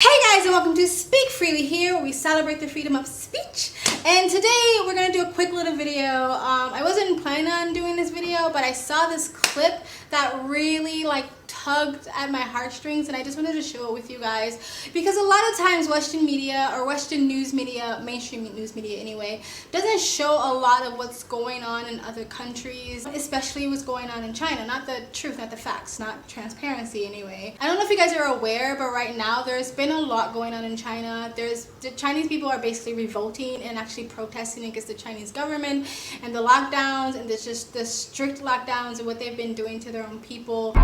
Hey guys, and welcome to Speak Freely here, where we celebrate the freedom of speech. And today we're gonna do a quick little video. I wasn't planning on doing this video, but I saw this clip that really tugged at my heartstrings, and I just wanted to show it with you guys because a lot of times Western media or Western news media, mainstream news media anyway, doesn't show a lot of what's going on in other countries, especially what's going on in China. Not the truth, not the facts, not transparency anyway. I don't know if you guys are aware, but right now there's been a lot going on in China. The Chinese people are basically revolting and actually protesting against the Chinese government and the lockdowns, and there's just the strict lockdowns and what they've been doing to their own people.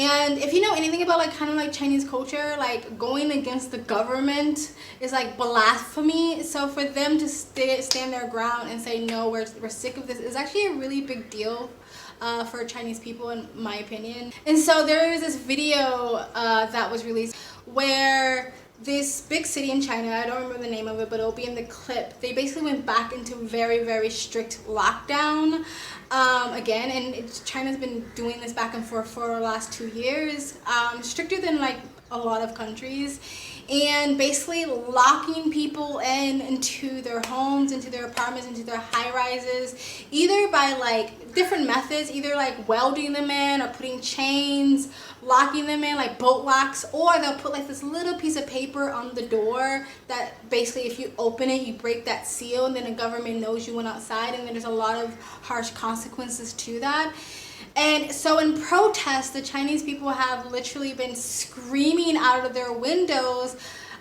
And if you know anything about Chinese culture, going against the government is blasphemy. So for them to stand their ground and say no, we're sick of this is actually a really big deal for Chinese people, in my opinion. And so there is this video that was released where this big city in China, I don't remember the name of it, but it'll be in the clip. They basically went back into very, very strict lockdown again, and China's been doing this back and forth for the last 2 years, stricter than a lot of countries, and basically locking people into their homes, into their apartments, into their high-rises, either by different methods, either welding them in or putting chains, locking them in boat locks, or they'll put this little piece of paper on the door that basically if you open it you break that seal, and then the government knows you went outside, and then there's a lot of harsh consequences to that. And so in protest, the Chinese people have literally been screaming out of their windows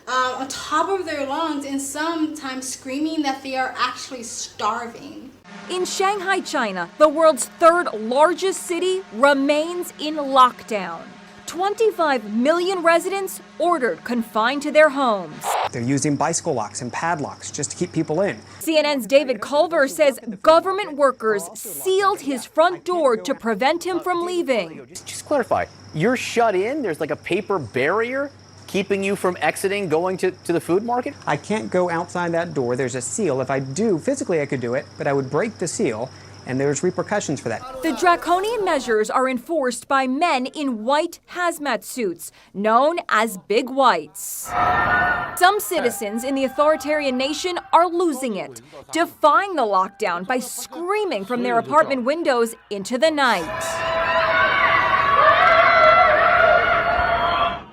on top of their lungs, and sometimes screaming that they are actually starving. In Shanghai, China, the world's third largest city remains in lockdown. 25 million residents ordered confined to their homes. They're using bicycle locks and padlocks just to keep people in. CNN's David Culver says government workers sealed his front door to prevent him from leaving. Just clarify, you're shut in? There's a paper barrier keeping you from exiting, going to the food market? I can't go outside that door. There's a seal. If I do, physically I could do it, but I would break the seal, and there's repercussions for that. The draconian measures are enforced by men in white hazmat suits, known as Big Whites. Some citizens in the authoritarian nation are losing it, defying the lockdown by screaming from their apartment windows into the night.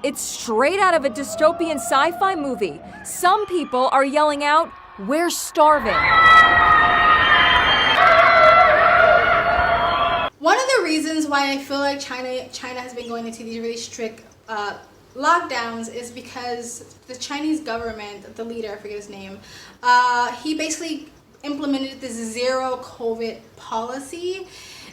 It's straight out of a dystopian sci-fi movie. Some people are yelling out, "We're starving." One of the reasons why I feel like China has been going into these really strict lockdowns is because the Chinese government, the leader, I forget his name, he basically implemented this zero COVID policy,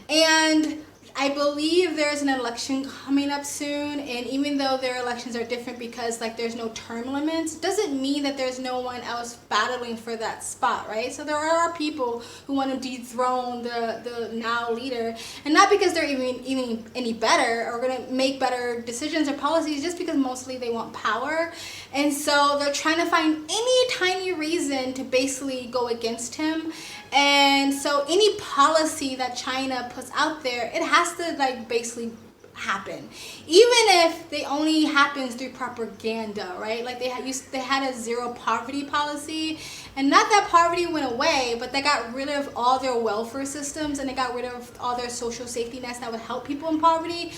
and I believe there's an election coming up soon, and even though their elections are different because there's no term limits, doesn't mean that there's no one else battling for that spot, right? So there are people who want to dethrone the now leader, and not because they're even any better or going to make better decisions or policies, just because mostly they want power. And so they're trying to find any tiny reason to basically go against him. And so any policy that China puts out there, it has to basically happen, even if they only happens through propaganda, right? Like they had a zero poverty policy, and not that poverty went away, but they got rid of all their welfare systems and they got rid of all their social safety nets that would help people in poverty.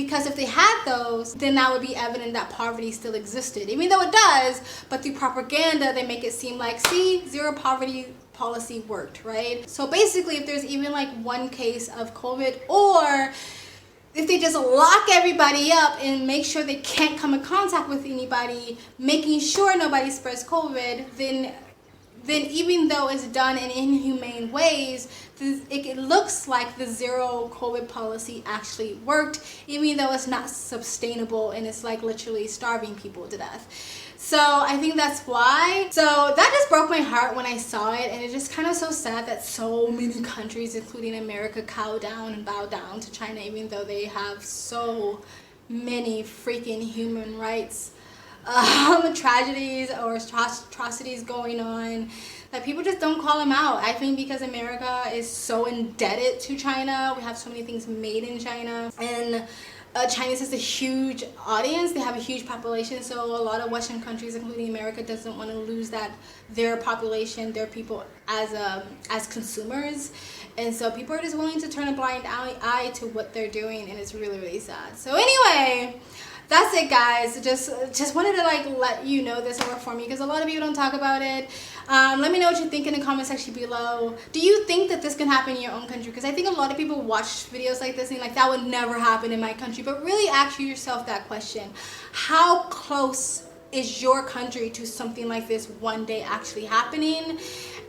Because if they had those, then that would be evident that poverty still existed, even though it does. But through propaganda, they make it seem like, see, zero poverty policy worked, right? So basically, if there's even like one case of COVID, or if they just lock everybody up and make sure they can't come in contact with anybody, making sure nobody spreads COVID, then even though it's done in inhumane ways, it looks like the zero COVID policy actually worked, even though it's not sustainable and it's like literally starving people to death. So I think that's why. So that just broke my heart when I saw it, and it's just kind of so sad that so many countries, including America, cow down and bow down to China, even though they have so many freaking human rights tragedies or atrocities going on, that people just don't call them out. I think because America is so indebted to China, we have so many things made in China, and China has a huge audience, they have a huge population, so a lot of Western countries, including America, doesn't want to lose their population, their people as consumers. And so people are just willing to turn a blind eye to what they're doing, and it's really, really sad. So anyway, that's it, guys. Just wanted to like let you know this over for me, because a lot of people don't talk about it. Let me know what you think in the comment section below. Do you think that this can happen in your own country? Because I think a lot of people watch videos like this and like, that would never happen in my country. But really ask yourself that question. How close is your country to something like this one day actually happening?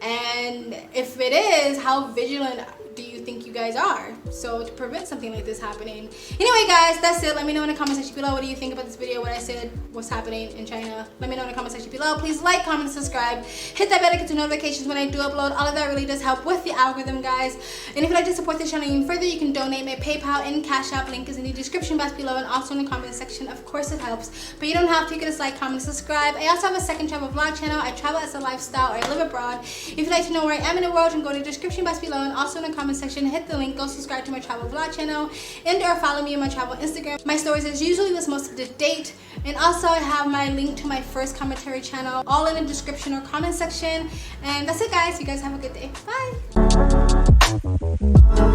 And if it is, how vigilant do you think you guys are so to prevent something like this happening? Anyway, guys, that's it. Let me know in the comment section below, what do you think about this video, what I said, what's happening in China. Let me know in the comment section below. Please like, comment, and subscribe. Hit that bell to get notifications when I do upload. All of that really does help with the algorithm, guys. And if you'd like to support this channel even further, you can donate. My PayPal and Cash App link is in the description box below, and also in the comment section. Of course, it helps, but you don't have to. You can just like, comment, and subscribe. I also have a second travel vlog channel. I travel as a lifestyle, or I live abroad. If you'd like to know where I am in the world, you can go to the description box below, and also in the comment section, hit the link, go subscribe to my travel vlog channel, and or follow me on my travel Instagram. My stories is usually what's most up to date, and also I have my link to my first commentary channel all in the description or comment section. And that's it, guys. You guys have a good day. Bye.